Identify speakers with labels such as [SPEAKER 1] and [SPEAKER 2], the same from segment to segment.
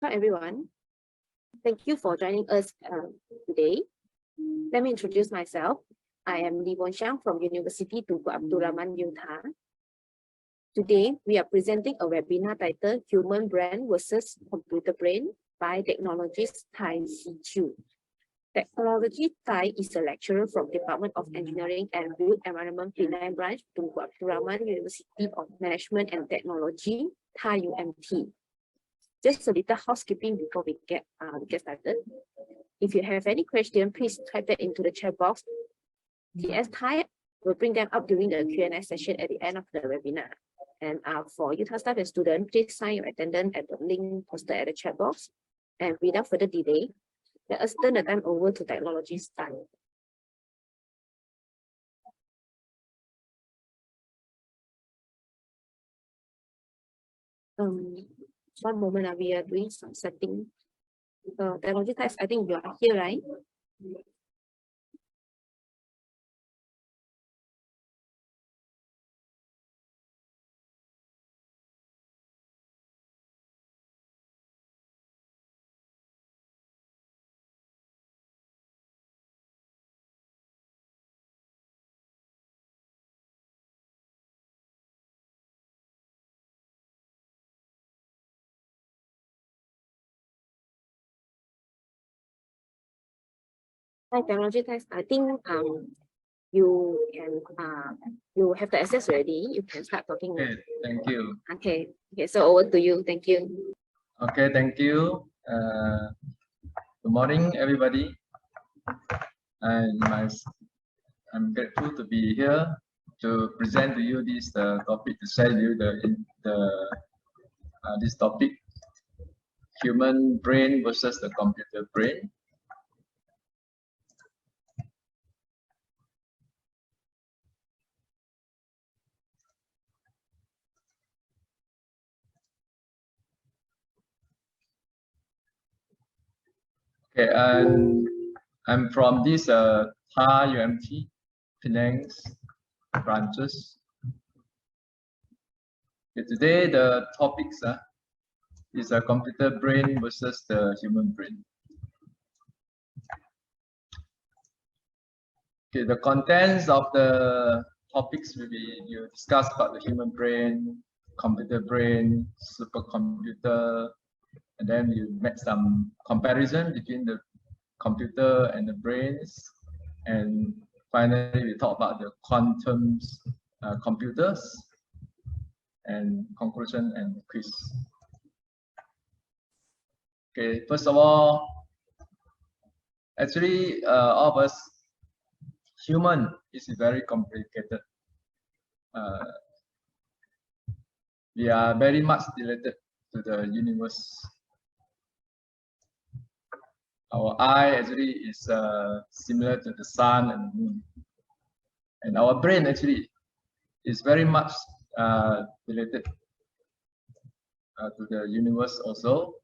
[SPEAKER 1] Hi everyone, thank you for joining us today. Let me introduce myself. I am Lee Won Xiang from University Tunku Abdul Rahman, Utah. Today, we are presenting a webinar titled Human Brain versus Computer Brain by Technologist Thai C. Chu. Technology Thai is a lecturer from Department of Engineering and Built Environment Penang Branch, Tunku Abdul Rahman University of Management and Technology, Thai UMT. Just a little housekeeping before we get started. If you have any question, please type that into the chat box. TS Thai will bring them up during the Q&A session at the end of the webinar. And for Utah staff and students, please sign your attendance at the link posted at the chat box. And without further delay, let us turn the time over to Technologist Thai. One moment, we are doing some setting. Technology Thai, I think you are here, right? Hi, Technology Test. I think you have the access already. You can start talking.
[SPEAKER 2] Okay, thank you.
[SPEAKER 1] Okay, so over to you. Thank you.
[SPEAKER 2] Okay, thank you. Good morning, everybody. I'm grateful to be here to present to you this topic, to share with you this topic, human brain versus the computer brain. Okay, and I'm from this Thai UMT Penang branches. Okay, today the topics is a computer brain versus the human brain. Okay, the contents of the topics will be you discuss about the human brain, computer brain, supercomputer, and then you make some comparison between the computer and the brains, and finally we talk about the quantum computers, and conclusion and quiz. Okay, first of all, actually all of us human is very complicated. We are very much related to the universe. Our eye actually is similar to the sun and moon, and our brain actually is very much related to the universe also.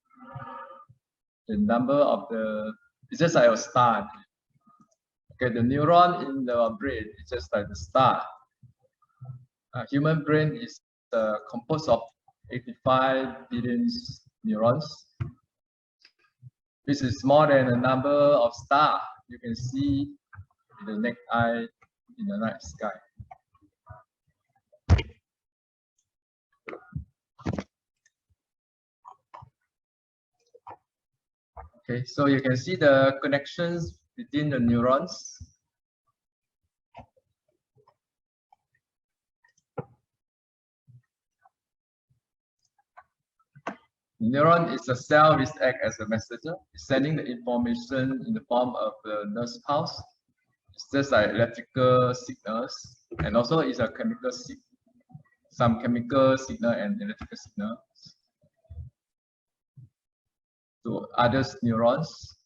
[SPEAKER 2] The number of it's just like a star. Okay, the neuron in the brain is just like the star. Human brain is composed of 85 billion neurons. This is more than the number of stars you can see in the naked eye in the night sky. Okay, so you can see the connections between the neurons. The neuron is a cell which acts as a messenger, sending the information in the form of the nerve pulse. It's just like electrical signals, and also it's a chemical signal, some chemical signal and electrical signal to other neurons.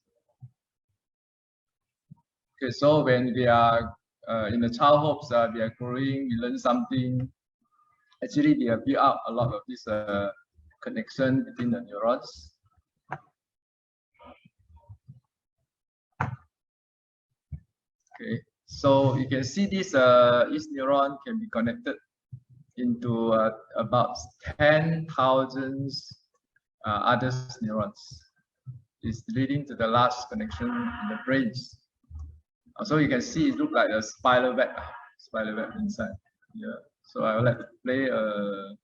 [SPEAKER 2] Okay, so when we are in the childhood, we are growing, we learn something. Actually, we have built up a lot of this connection between the neurons. Okay, so you can see this each neuron can be connected into about 10,000 other neurons. It's leading to the last connection in the brains. So you can see it look like a spider web inside. Yeah. So I would like to play a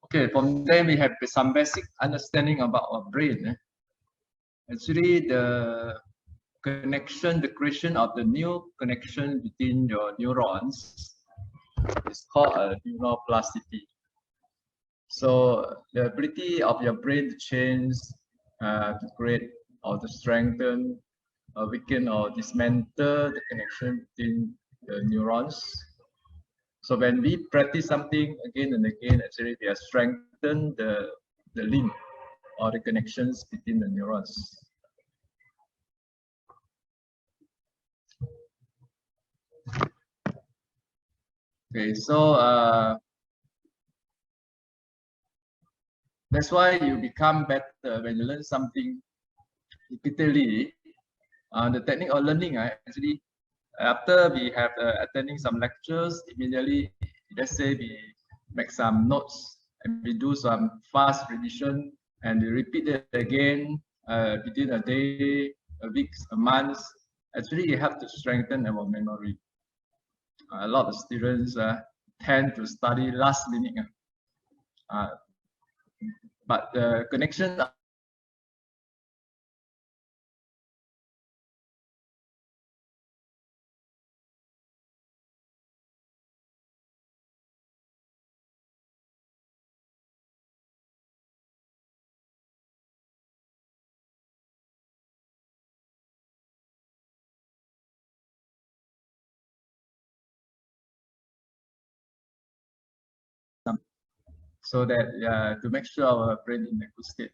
[SPEAKER 2] okay. From there we have some basic understanding about our brain. Actually, the connection, the creation of the new connection between your neurons is called neuroplasticity. So the ability of your brain to change, to create or to strengthen, weaken or dismantle the connection between the neurons. So when we practice something again and again, actually we have strengthened the link or the connections between the neurons. Okay, so that's why you become better when you learn something repeatedly. The technique of learning, actually, after we have attending some lectures, immediately, let's say we make some notes and we do some fast revision and we repeat it again within a day, a week, a month. Actually, you have to strengthen our memory. A lot of students tend to study last minute. But the connection so that to make sure our brain in a good state.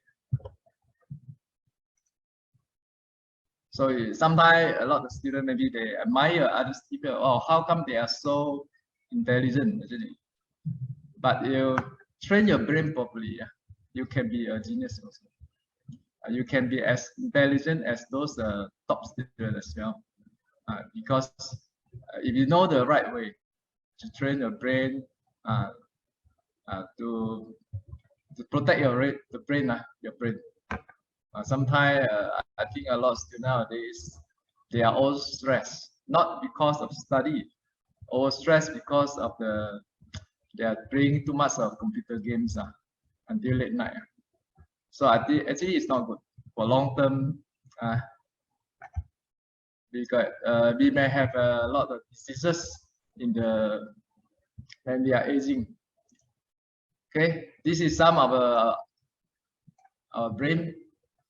[SPEAKER 2] So sometimes a lot of students, maybe they admire other people. Oh, how come they are so intelligent actually? But you train your brain properly, you can be a genius also. You can be as intelligent as those top students as well. Because if you know the right way to train your brain to protect the brain, your brain. Sometimes I think a lot of students nowadays, they are all stressed, not because of study, or stressed because of they are playing too much of computer games until late night. So I think actually it's not good for long term. Because we may have a lot of diseases when we are aging. Okay, this is some of our brain,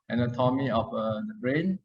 [SPEAKER 2] anatomy of the brain.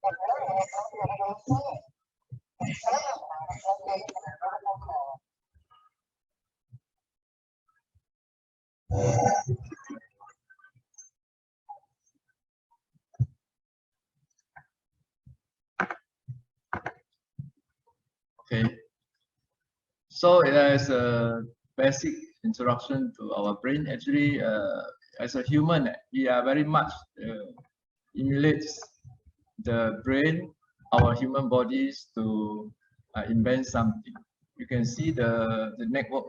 [SPEAKER 2] Okay, so as a basic introduction to our brain, actually, as a human, we are very much emulates the brain, our human bodies to invent something. You can see the network,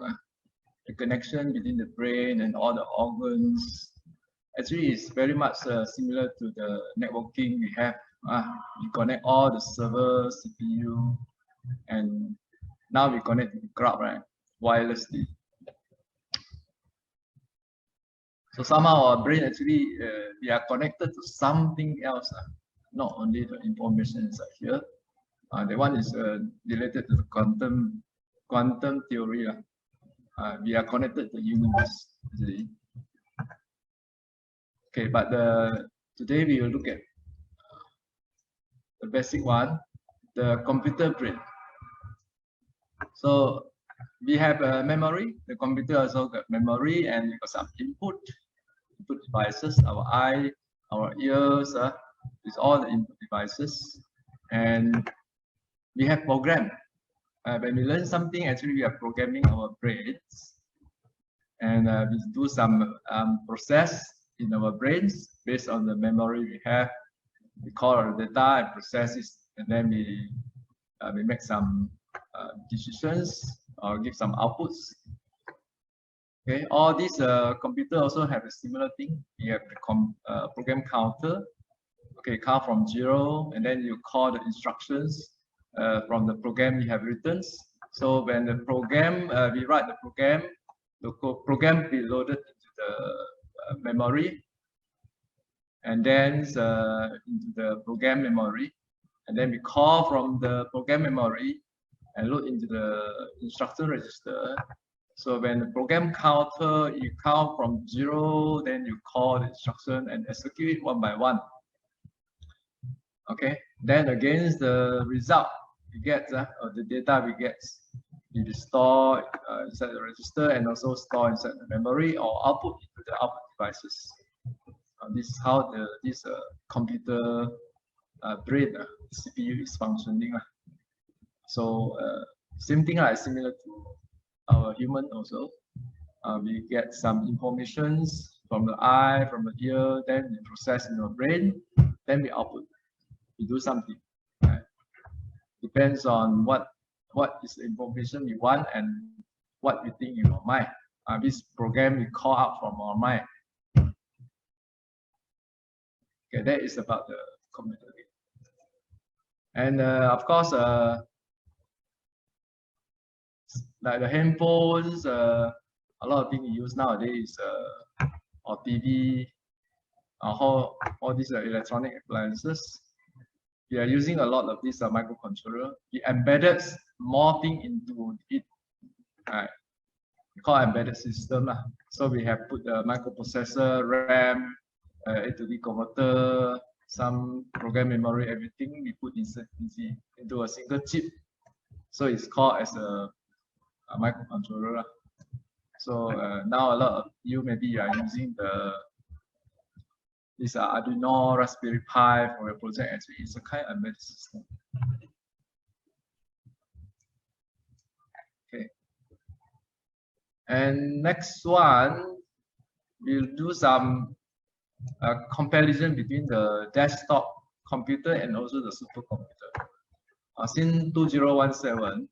[SPEAKER 2] the connection between the brain and all the organs. Actually, it's very much similar to the networking we have. We connect all the server, CPU, and now we connect to the cloud, right, wirelessly. So somehow our brain actually, we are connected to something else, not only the information inside here. The one is related to the quantum theory. We are connected to the universe. Actually. Okay, but today we will look at the basic one, the computer brain. So we have a memory. The computer also got memory, and we got some input devices. Our eye, our ears, it's all the input devices, and we have program. When we learn something, actually we are programming our brains, and we do some process in our brains based on the memory we have. We call our data and process it, and then we make some decisions or give some outputs. Okay, all these computer also have a similar thing. You have the program counter. Okay, count from 0, and then you call the instructions from the program you have written. So when the program, we write the program be loaded into the memory, and then into the program memory, and then we call from the program memory and load into the instruction register. So when the program counter, you count from 0, then you call the instruction and execute it one by one. Okay, then against the result we get, or the data we get, it is stored inside the register and also stored inside the memory or output into the output devices. This is how this computer brain, CPU is functioning. So same thing, similar to our human also. We get some informations from the eye, from the ear, then we process in our brain, then we output. We do something. Right? Depends on what is the information we want and what we think in our mind. This program we call out from our mind. Okay, that is about the computer. And of course, like the handphones, a lot of things we use nowadays, or TV, all these electronic appliances. We are using a lot of this microcontroller. We embedded more thing into it. We call embedded system. So we have put the microprocessor, RAM, into the converter, some program memory, everything we put into a single chip. So it's called as a microcontroller. So now a lot of you maybe are using this Arduino Raspberry Pi for your project. Actually, it's a kind of embedded system. Okay. And next one, we'll do some comparison between the desktop computer and also the supercomputer. Since 2017,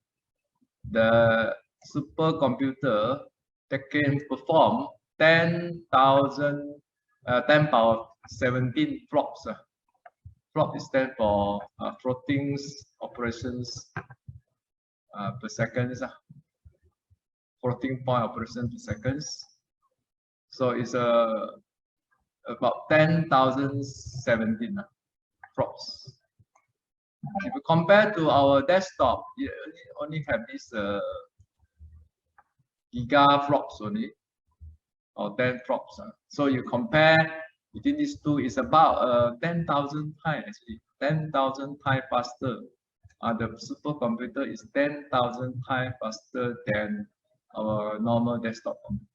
[SPEAKER 2] the supercomputer that can perform 10 power 17 flops. Flop is stand for floating operations per second. Floating point operation per seconds. So it's about 10,017 flops. If you compare to our desktop, you only have this gigaflops only, or 10 flops. So you compare between these two is about 10,000 times actually, 10,000 times faster. The supercomputer is 10,000 times faster than our normal desktop computer.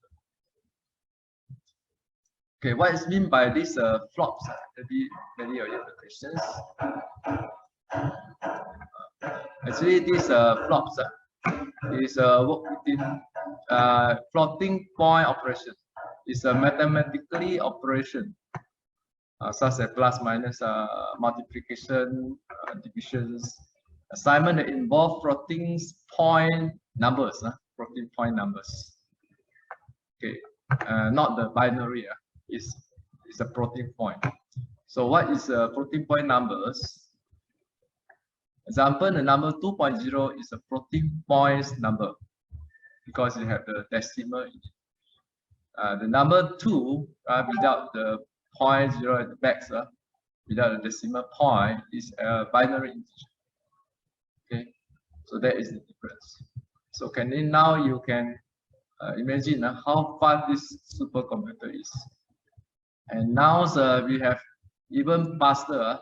[SPEAKER 2] Okay, what is meant by these flops? Maybe many of you have the questions. Actually, these flops is work within floating point operation. It's a mathematically operation such as plus minus, multiplication, divisions, assignment that involve floating point numbers. Floating point numbers. Okay, not the binary. It's a floating point. So what is floating point numbers? Example, the number 2.0 is a floating points number because it have the decimal in it. The number 2 without the 0.0 at the back, without the decimal point, is a binary integer. Okay, so that is the difference. So now you can imagine how fast this supercomputer is. And now we have even faster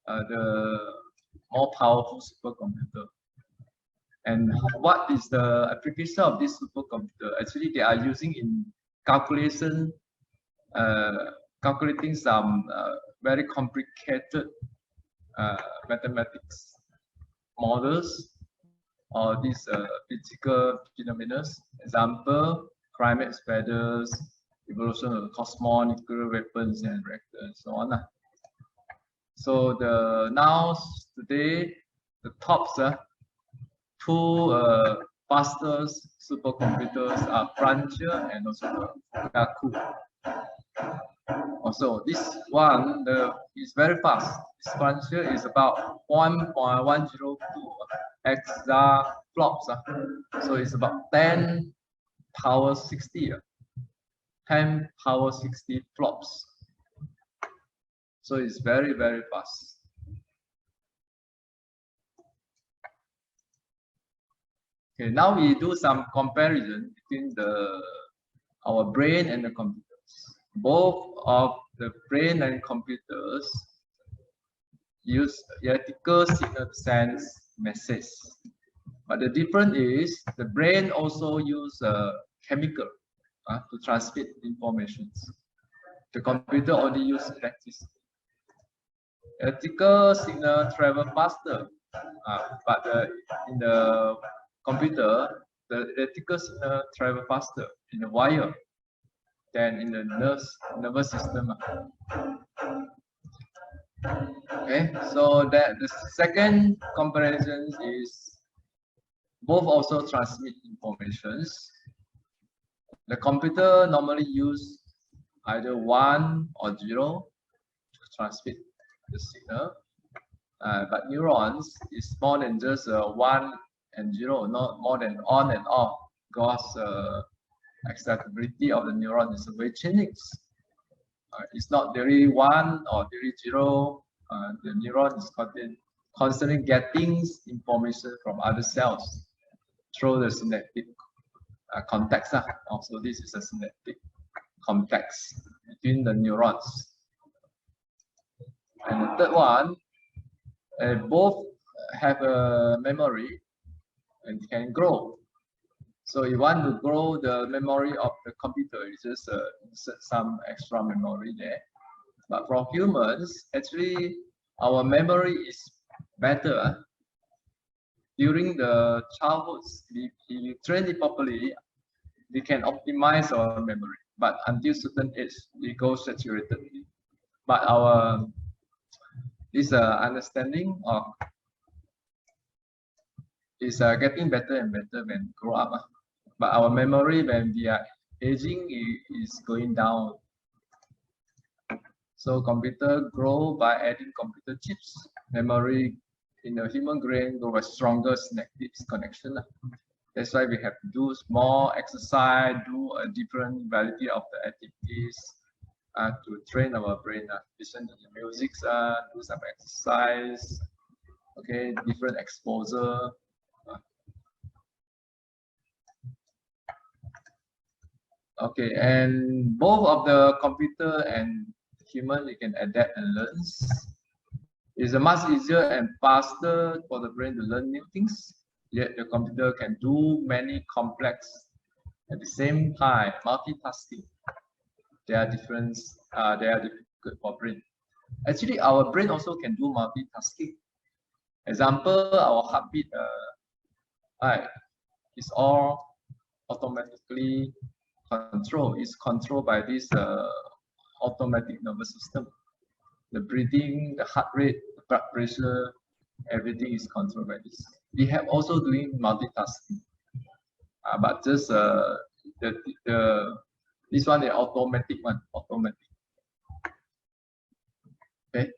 [SPEAKER 2] the more powerful supercomputer. And what is the application of this supercomputer? Actually, they are using in calculation, calculating some very complicated mathematics models or these physical phenomena. Example, climate weathers, evolution of the cosmos, nuclear weapons and reactors, and so on. So today the top two fastest supercomputers are Frontier and also Yaku. Also, this one is very fast. This Frontier is about 1.102 exaflops. So it's about 10 power 60. 10 power 60 flops. So it's very, very fast. Okay, now we do some comparison between our brain and the computers. Both of the brain and computers use electrical signal to send message. But the difference is the brain also use chemical to transmit information. The computer only use electricity. Electrical signal travel faster, but in the computer, the electrical signal travel faster in the wire than in the nervous system. Okay, so that the second comparison is both also transmit informations. The computer normally use either 1 or 0 to transmit the signal, but neurons is more than just 1 and 0, not more than on and off, because excitability of the neuron is very changing. It's not really 1 or really 0. The neuron is constantly getting information from other cells through the synaptic context. Also, this is a synaptic complex between the neurons. And the third one, both have a memory and can grow. So you want to grow the memory of the computer, you just insert some extra memory there. But for humans, actually, our memory is better. During the childhood, if you train it properly, we can optimize our memory. But until certain age, we go saturated. But our understanding is getting better and better when we grow up. But our memory when we are aging is going down. So computer grow by adding computer chips. Memory in the human brain grow by stronger synaptic connection. That's why we have to do more exercise, do a different variety of the activities to train our brain. Listen to the music, do some exercise, okay, different exposure. Okay, and both of the computer and human, it can adapt and learns. It's much easier and faster for the brain to learn new things. Yet the computer can do many complex at the same time, multitasking. They are different. They are difficult for brain. Actually, our brain also can do multitasking. Example, our heartbeat, is all automatically controlled. It's controlled by this automatic nervous system. The breathing, the heart rate, the blood pressure, everything is controlled by this. We have also doing multitasking, but just this one, the automatic one, automatic. Okay,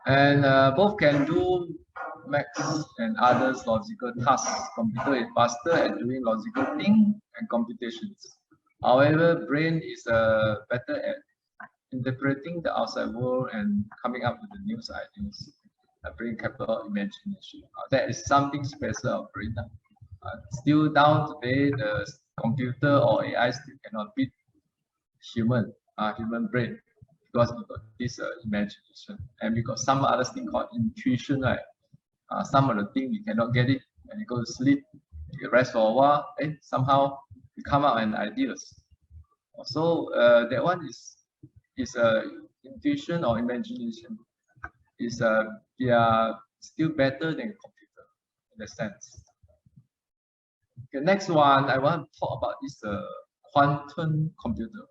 [SPEAKER 2] and both can do maths and others logical tasks. Computer is faster at doing logical thing and computations. However, brain is better at interpreting the outside world and coming up with the new ideas. Brain capital imagination. That is something special of brain. Still down today, the computer or AI still cannot beat human brain, because we got this imagination, and we got some other thing called intuition, right? Some of the things we cannot get it when you go to sleep, you rest for a while, somehow you come up with ideas. So that one is intuition or imagination. They are still better than computer in the sense. The next one I want to talk about is quantum computer.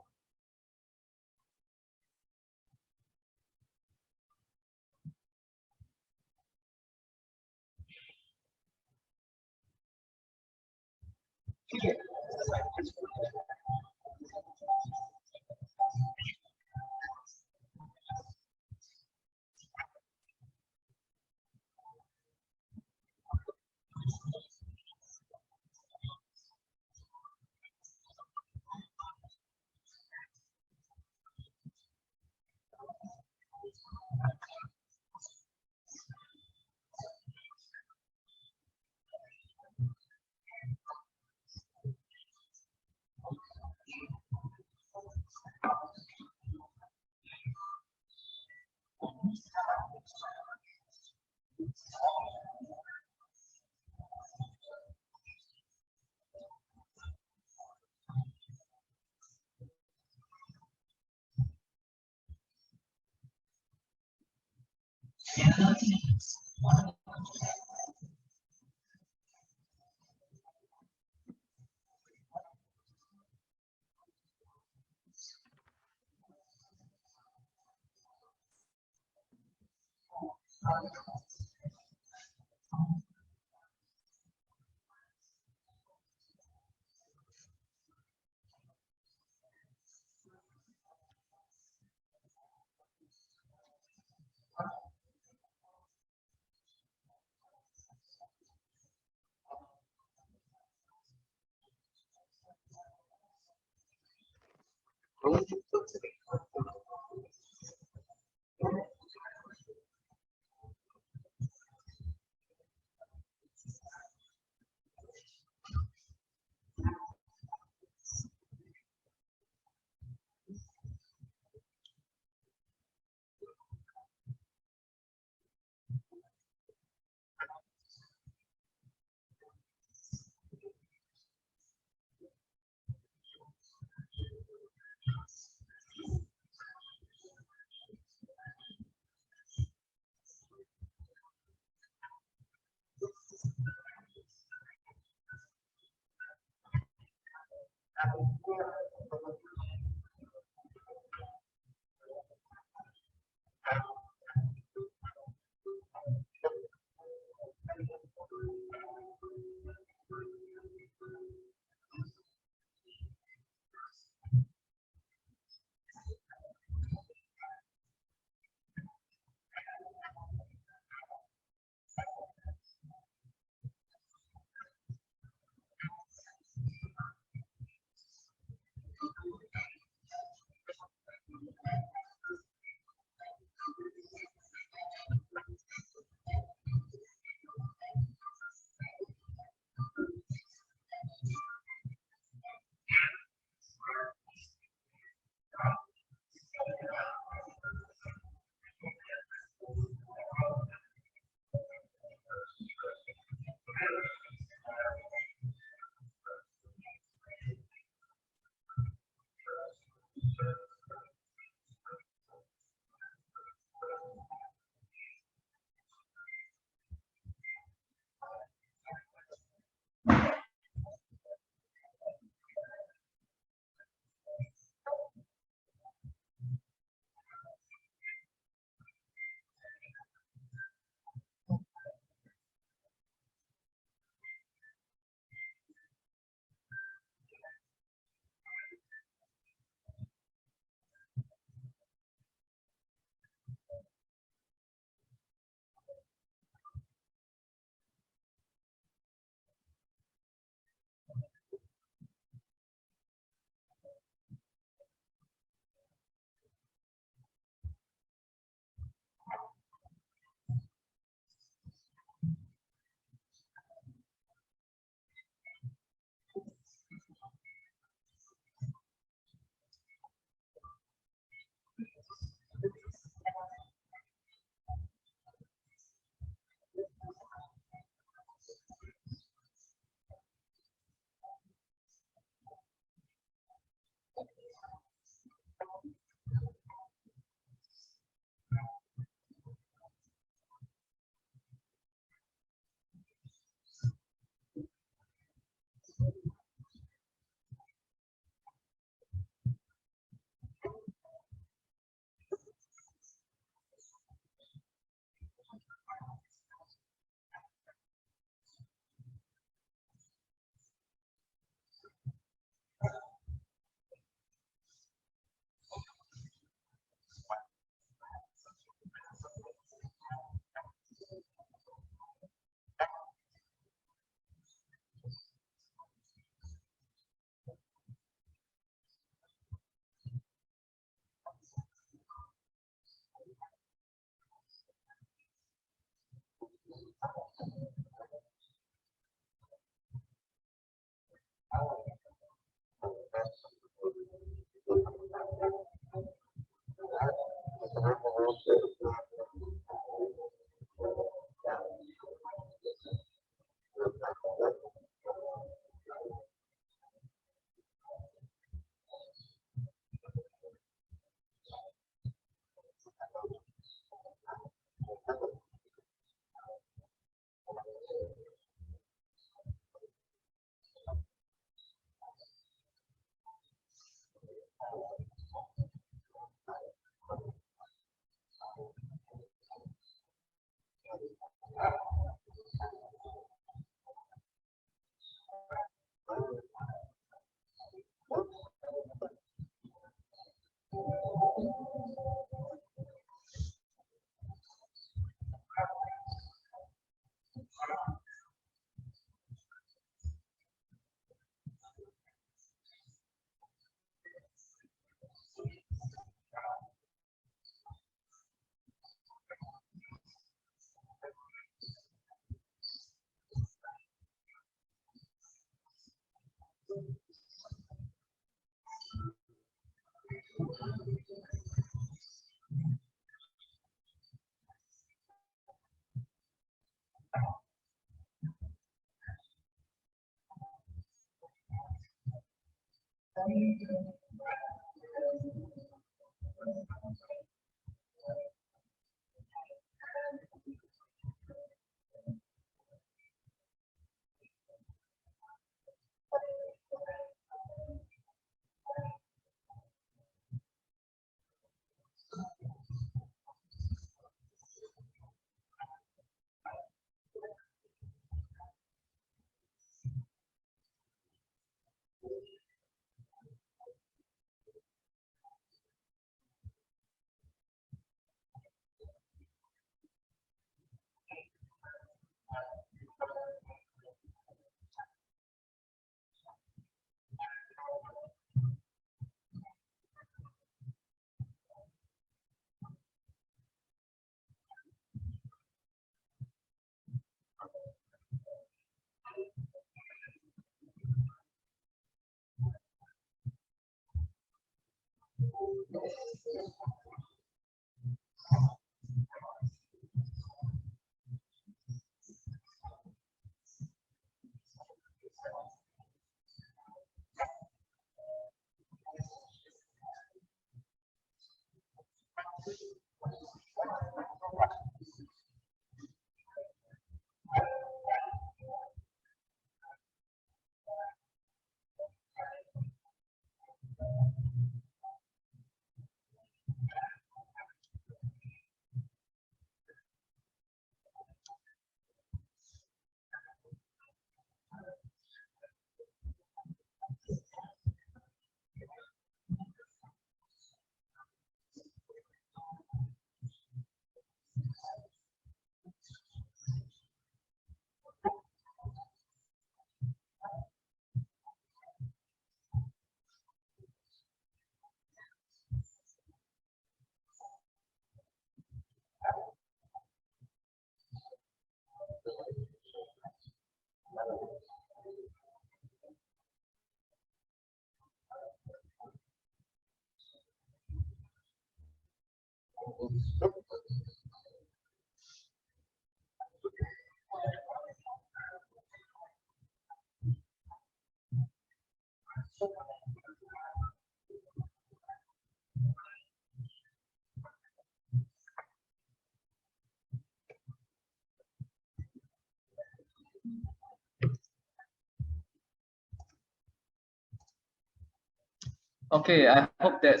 [SPEAKER 2] Okay, I hope that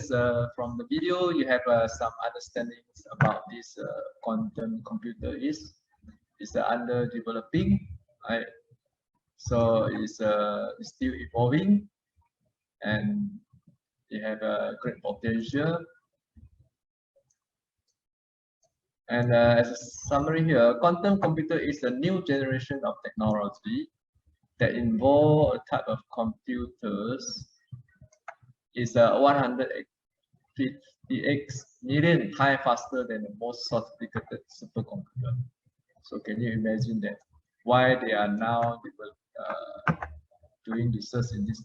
[SPEAKER 2] from the video you have some understandings about this quantum computer is under developing, right? So it's still evolving, and it have a great potential. And as a summary here, quantum computer is a new generation of technology that involve a type of computers is 150x million times faster than the most sophisticated supercomputer. So can you imagine that? Why they are now doing research in this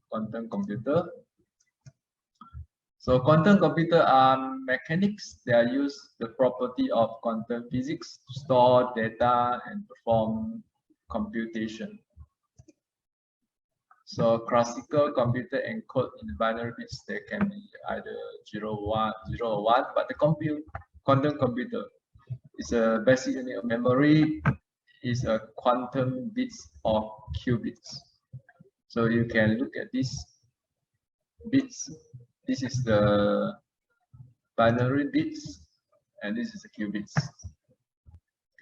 [SPEAKER 2] quantum computer? So quantum computer are mechanics. They are used the property of quantum physics to store data and perform computation. So classical computer encode in binary bits. They can be either 0, 1, 0 or 1. But the quantum computer is a basic unit of memory. Is a quantum bits or qubits. So you can look at these bits. This is the binary bits, and this is the qubits.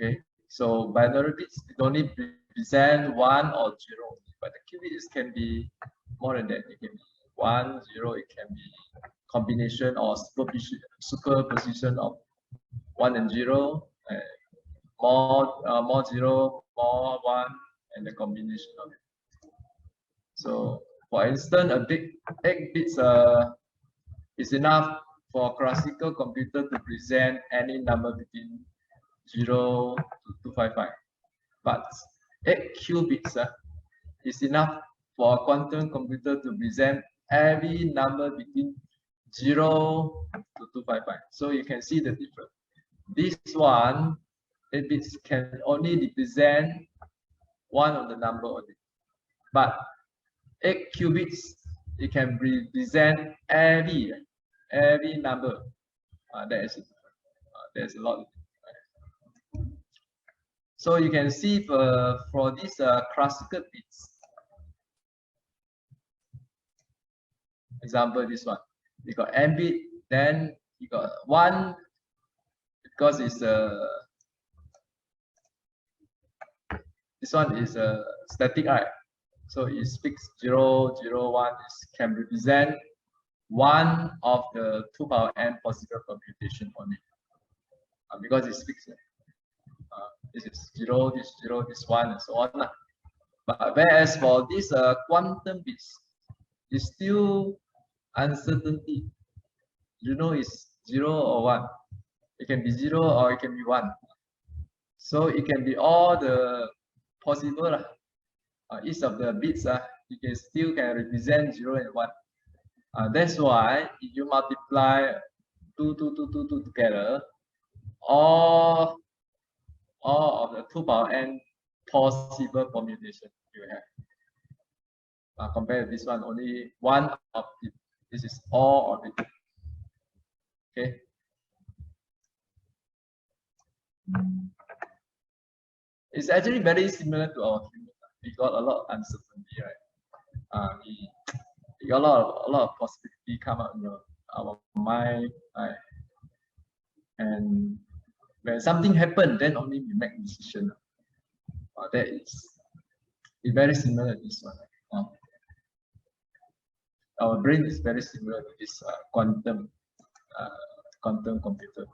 [SPEAKER 2] Okay, so binary bits only represent 1 or 0, but the qubits can be more than that. It can be 1, 0. It can be combination or superposition of 1 and 0, more 0, more 1, and the combination of it. So, for instance, a big 8 bits is enough for classical computer to present any number between 0 to 255. But 8 qubits is enough for a quantum computer to present every number between 0 to 255. So you can see the difference. This one, 8 bits can only represent one of the number only. But 8 qubits it can represent every number. There's a lot. So you can see for this classical bits, example this one, you got n bit, then you got 1 because it's this one is a static, right? So it speaks 0, 0, 1. This can represent one of the 2 power n possible computation only, because it speaks. This is 0, this 0, this 1, and so on. But whereas for this quantum bits, it's still uncertainty. You know, it's 0 or 1. It can be 0 or it can be 1. So it can be all the possible. Each of the bits you can still represent 0 and 1. That's why if you multiply 2 together, all of the 2 power n possible permutation you have. Compared to this one, only one of it. This is all of it. Okay. It's actually very similar to our human. We got a lot of uncertainty, right? We got a lot of possibility come up in our mind, right? And when something happens, then only we make decision. That is very similar to this one. Our brain is very similar to this quantum computer.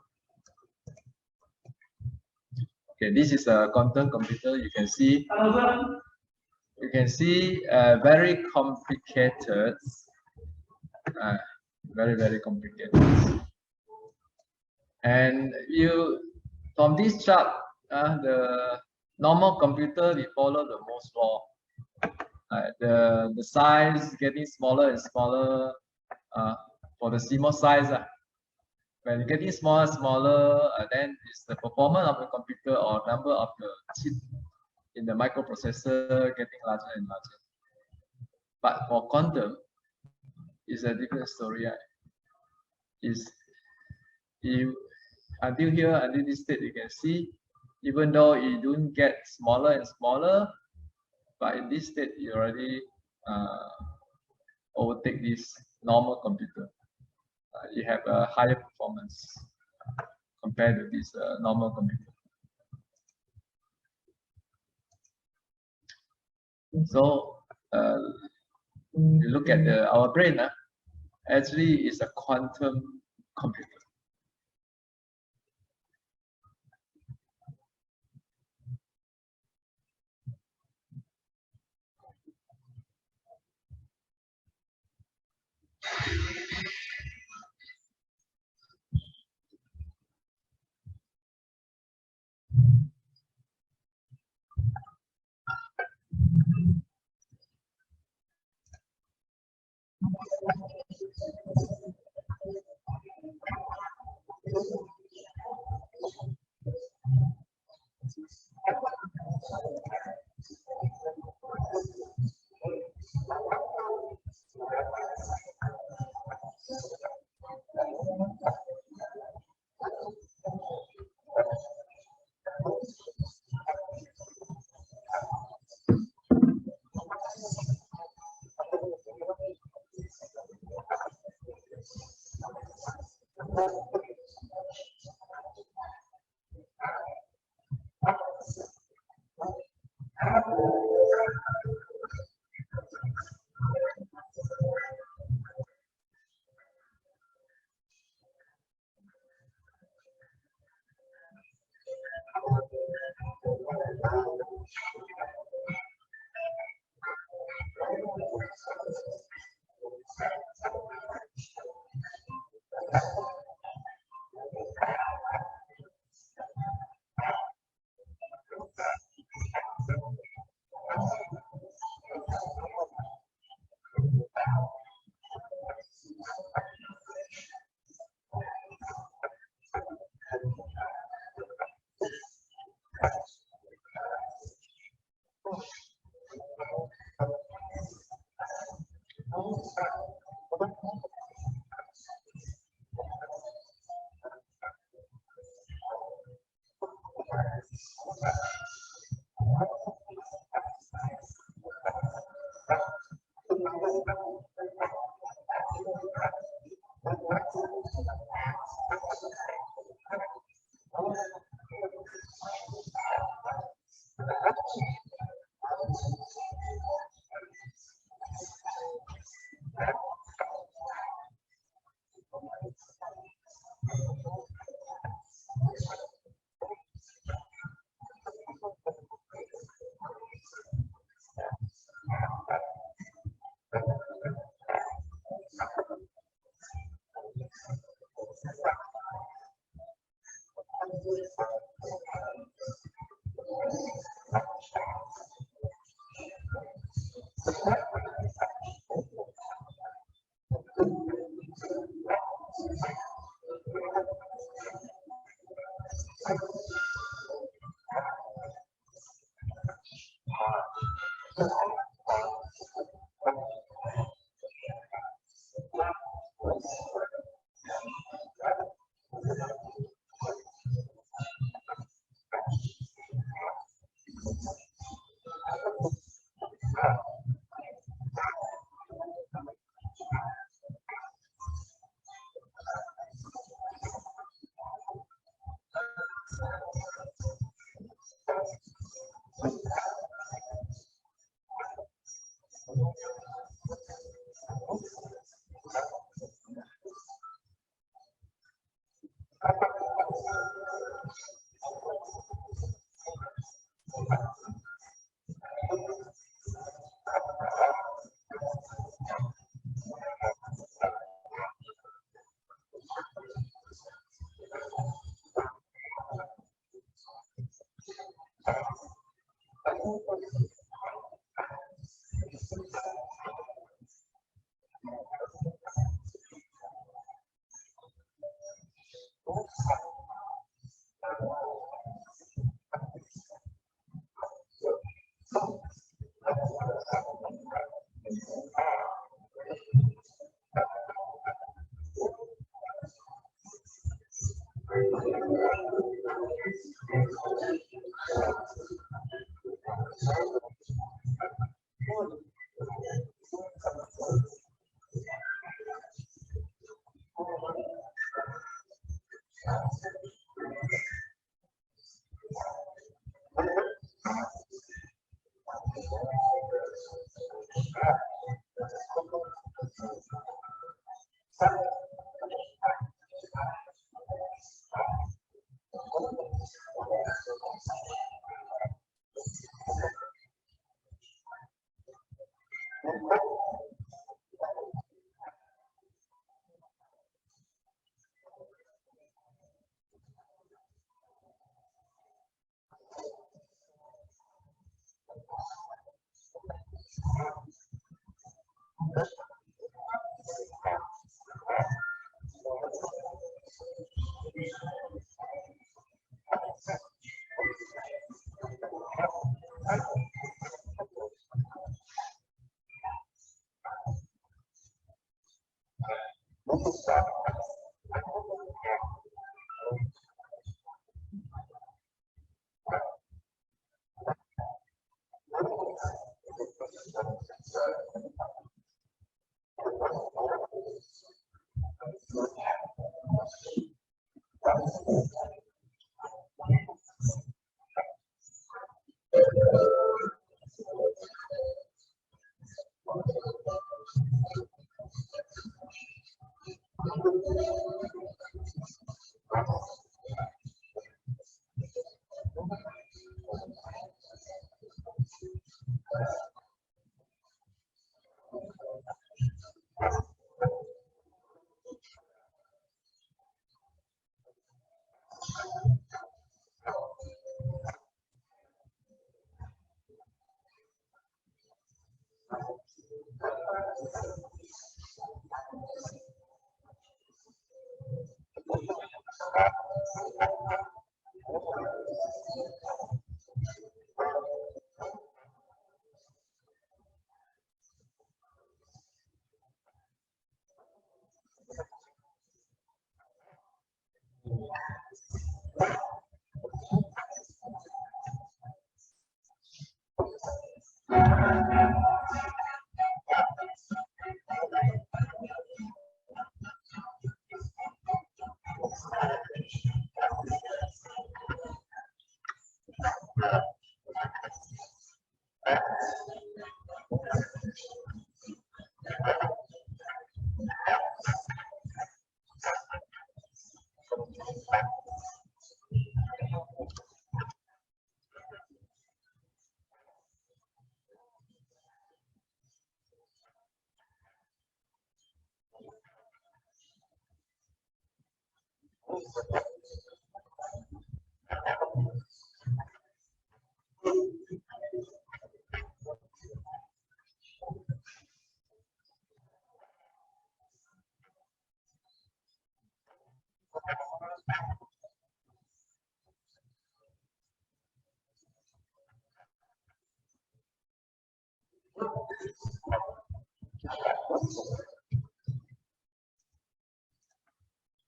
[SPEAKER 2] Okay, this is a quantum computer. You can see very complicated, very complicated. And from this chart, the normal computer, we follow the Moore's law. The size getting smaller and smaller for the CMOS size. When getting smaller, then it's the performance of the computer or number of the chips in the microprocessor getting larger and larger. But for quantum, it's a different story. Until this state, you can see, even though it don't get smaller and smaller, but in this state, you already overtake this normal computer. You have a higher performance compared to this normal computer. So you look at our brain, actually is a quantum computer.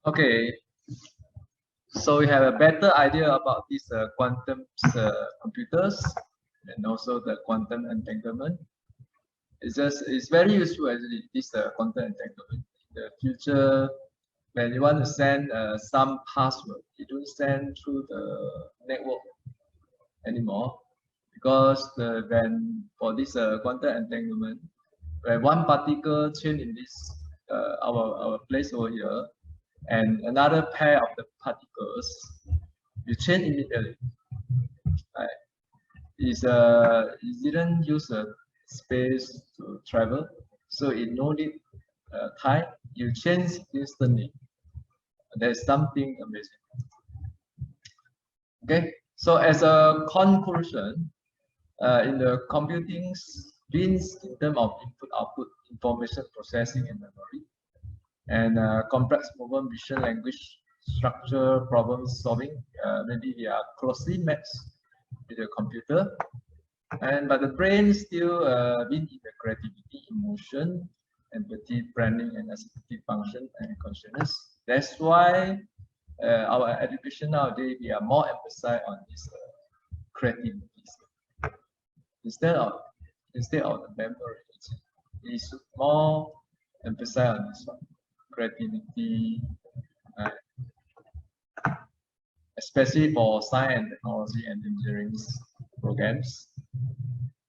[SPEAKER 2] Okay, so we have a better idea about these quantum computers and also the quantum entanglement. It's very useful actually, this quantum entanglement. In the future, when you want to send some password, you don't send through the network anymore, because when for this quantum entanglement, when one particle change in this our place over here, and another pair of the particles, you change immediately. Right? It didn't use a space to travel, so it no need time. You change instantly. There's something amazing. Okay, so as a conclusion, in the computing means in terms of input-output, information processing and memory, and complex movement, vision, language, structure, problem solving, maybe they are closely matched with the computer. But the brain still been in the creativity, emotion, empathy, planning, and executive function and consciousness. That's why our education nowadays, we are more emphasized on this creativity instead of the memory. It's more emphasized on this one, creativity, especially for science and technology and engineering programs.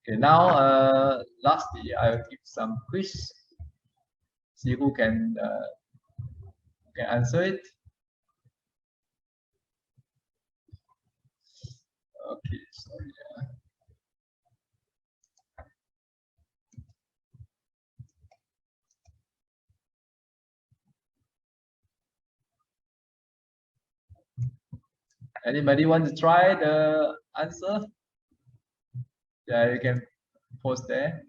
[SPEAKER 2] Okay, now lastly, I will give some quiz. See who can answer it. Okay, sorry. Anybody want to try the answer? Yeah, you can post there.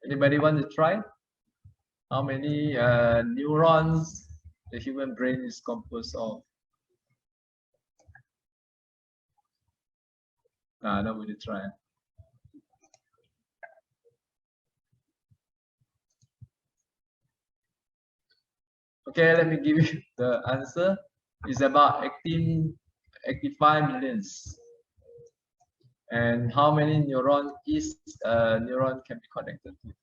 [SPEAKER 2] Anybody want to try? How many neurons the human brain is composed of? Nobody try. Okay, let me give you the answer. It's about 85 millions. And how many neuron each neuron can be connected to?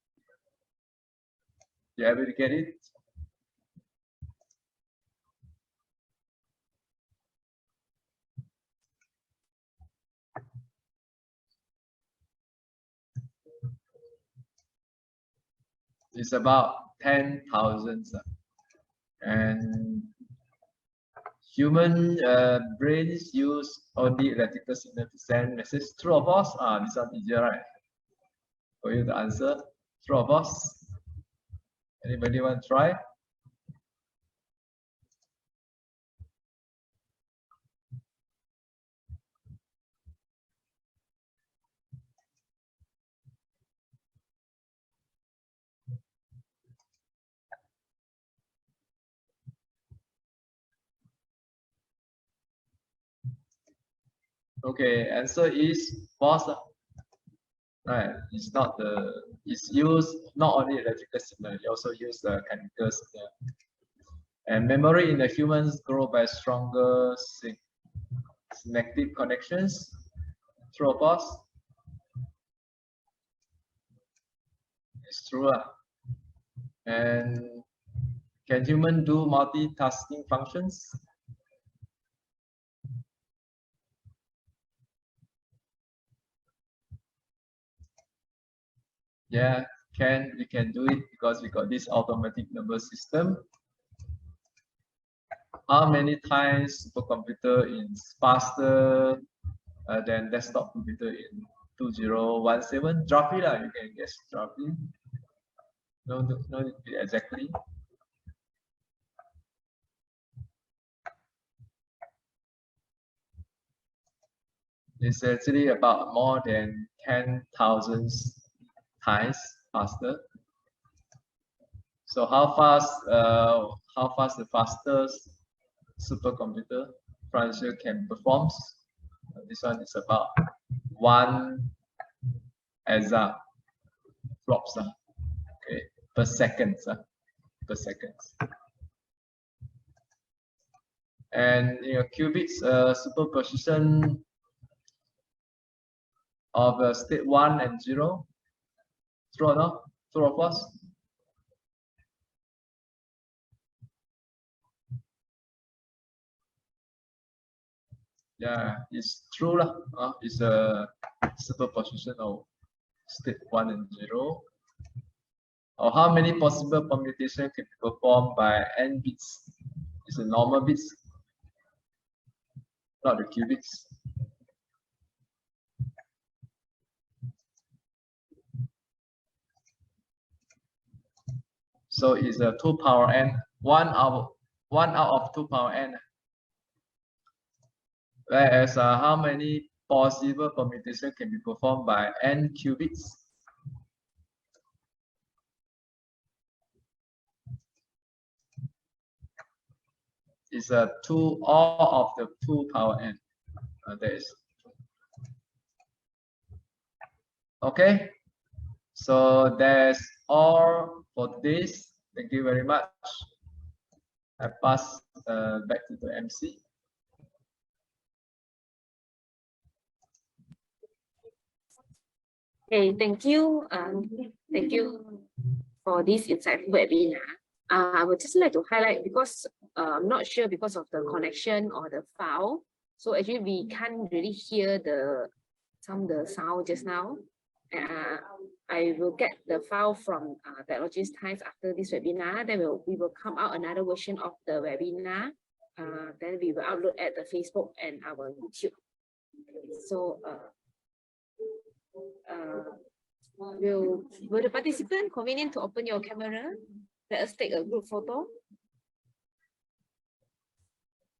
[SPEAKER 2] You able to get it? It's about 10,000. And human brains use only electrical signal to send message. True or false? This one easier, right? For you to answer. True or false? Anybody want to try? Okay, answer is false. Right, it's not it's used not only electrical signal, it also use the chemical signal. And memory in the humans grow by stronger synaptic connections. True or false? It's true. And can human do multitasking functions? Yeah, we can do it because we got this automatic nervous system. how many times supercomputer is faster than desktop computer in 2017? Roughly, you can guess roughly. No, exactly. It's actually about more than 10,000 times faster. So how fast the fastest supercomputer Francia can perform? This one is about 1 EXA flops, okay, per second, And qubits superposition of state 1 and 0. True or not? True or false? Yeah, it's true lah. It's a superposition of state 1 and 0. Or how many possible permutations can be performed by n bits? It's a normal bits, not the qubits. So it's a 2 power n, 1 out of 2 power n. Whereas how many possible permutations can be performed by n qubits? It's a 2 all of the 2 power n. That is okay. So that's all for this. Thank you very much. I pass back to the MC.
[SPEAKER 1] Okay, thank you. Thank you for this insightful webinar. I would just like to highlight, because I'm not sure because of the connection or the file. So actually we can't really hear the sound just now. I will get the file from Technologies Times after this webinar. Then we will come out another version of the webinar. Then we will upload at the Facebook and our YouTube. So will the participant convenient to open your camera? Let us take a group photo.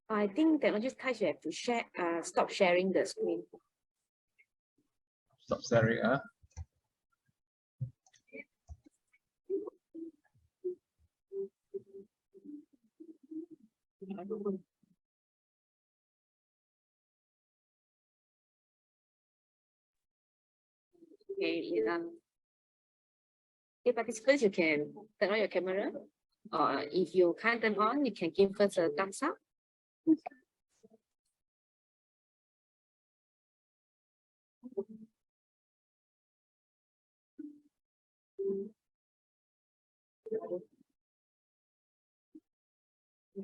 [SPEAKER 1] I think Technologies Times, you have to share. Stop sharing the screen.
[SPEAKER 2] Stop sharing,
[SPEAKER 1] Okay, participants, you can turn on your camera, or if you can't turn on, you can give us a thumbs up.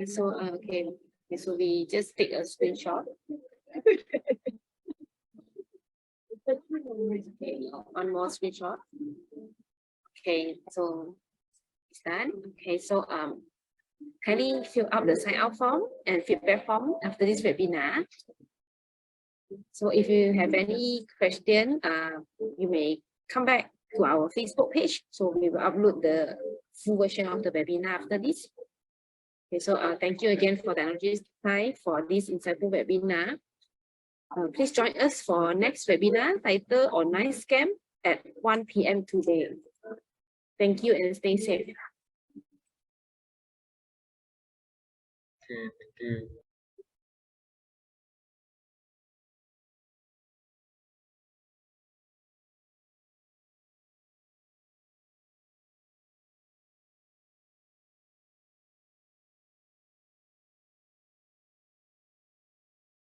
[SPEAKER 1] So okay, so we just take a screenshot. Okay, one more screenshot. Okay, so it's done. Okay, so kindly fill out the sign out form and feedback form after this webinar. So if you have any question, you may come back to our Facebook page. So we will upload the full version of the webinar after this. Okay, so thank you again for Technologies Times for this insightful webinar. Please join us for next webinar titled Online Scam at 1 p.m. today. Thank you and stay safe.
[SPEAKER 2] Okay, thank you.